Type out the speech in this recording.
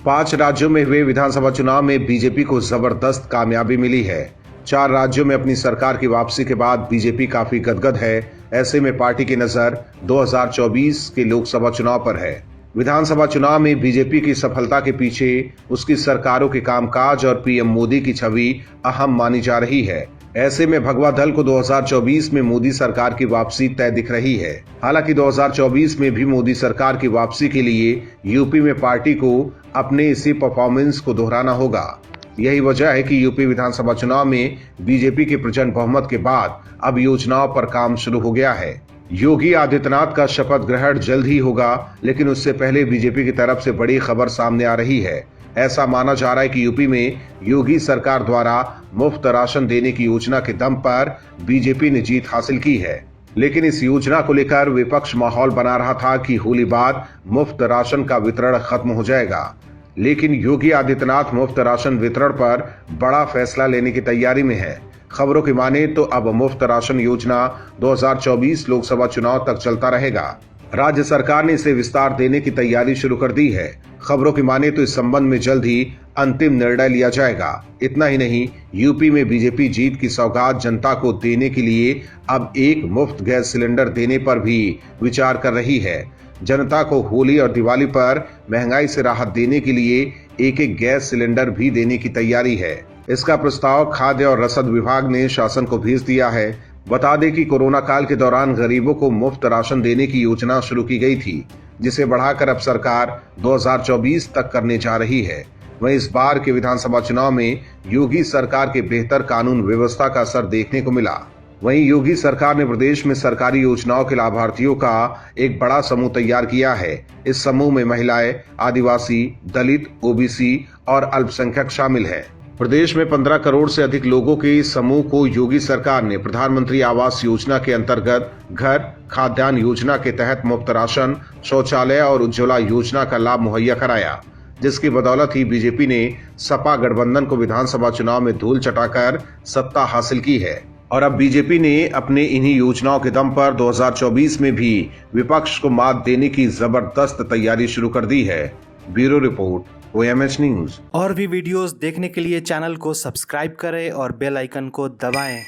5 राज्यों में हुए विधानसभा चुनाव में बीजेपी को जबरदस्त कामयाबी मिली है। 4 राज्यों में अपनी सरकार की वापसी के बाद बीजेपी काफी गदगद है। ऐसे में पार्टी की नजर 2024 के लोकसभा चुनाव पर है। विधानसभा चुनाव में बीजेपी की सफलता के पीछे उसकी सरकारों के कामकाज और पीएम मोदी की छवि अहम मानी जा रही है। ऐसे में भगवा दल को 2024 में मोदी सरकार की वापसी तय दिख रही है। हालांकि 2024 में भी मोदी सरकार की वापसी के लिए यूपी में पार्टी को अपने इसी परफॉर्मेंस को दोहराना होगा। यही वजह है कि यूपी विधानसभा चुनाव में बीजेपी के प्रचंड बहुमत के बाद अब योजनाओं पर काम शुरू हो गया है। योगी आदित्यनाथ का शपथ ग्रहण जल्द ही होगा, लेकिन उससे पहले बीजेपी की तरफ से बड़ी खबर सामने आ रही है। ऐसा माना जा रहा है कि यूपी में योगी सरकार द्वारा मुफ्त राशन देने की योजना के दम पर बीजेपी ने जीत हासिल की है। लेकिन इस योजना को लेकर विपक्ष माहौल बना रहा था कि होली बाद मुफ्त राशन का वितरण खत्म हो जाएगा। लेकिन योगी आदित्यनाथ मुफ्त राशन वितरण पर बड़ा फैसला लेने की तैयारी में है। खबरों की माने तो अब मुफ्त राशन योजना 2024 लोकसभा चुनाव तक चलता रहेगा। राज्य सरकार ने इसे विस्तार देने की तैयारी शुरू कर दी है। खबरों की माने तो इस संबंध में जल्द ही अंतिम निर्णय लिया जाएगा। इतना ही नहीं, यूपी में बीजेपी जीत की सौगात जनता को देने के लिए अब एक मुफ्त गैस सिलेंडर देने पर भी विचार कर रही है। जनता को होली और दिवाली पर महंगाई से राहत देने के लिए एक गैस सिलेंडर भी देने की तैयारी है। इसका प्रस्ताव खाद्य और रसद विभाग ने शासन को भेज दिया है। बता दें कि कोरोना काल के दौरान गरीबों को मुफ्त राशन देने की योजना शुरू की गई थी, जिसे बढ़ाकर अब सरकार 2024 तक करने जा रही है। वहीं इस बार के विधानसभा चुनाव में योगी सरकार के बेहतर कानून व्यवस्था का असर देखने को मिला। वहीं योगी सरकार ने प्रदेश में सरकारी योजनाओं के लाभार्थियों का एक बड़ा समूह तैयार किया है। इस समूह में महिलाएं, आदिवासी, दलित, ओबीसी और अल्पसंख्यक शामिल हैं। प्रदेश में 15 करोड़ से अधिक लोगों के इस समूह को योगी सरकार ने प्रधानमंत्री आवास योजना के अंतर्गत घर, खाद्यान्न योजना के तहत मुफ्त राशन, शौचालय और उज्ज्वला योजना का लाभ मुहैया कराया, जिसकी बदौलत ही बीजेपी ने सपा गठबंधन को विधानसभा चुनाव में धूल चटाकर सत्ता हासिल की है। और अब बीजेपी ने अपने इन्हीं योजनाओं के दम पर 2024 में भी विपक्ष को मात देने की जबरदस्त तैयारी शुरू कर दी है। Bureau report, OMH news. और भी वीडियोस देखने के लिए चैनल को सब्सक्राइब करें और बेल आइकन को दबाएं।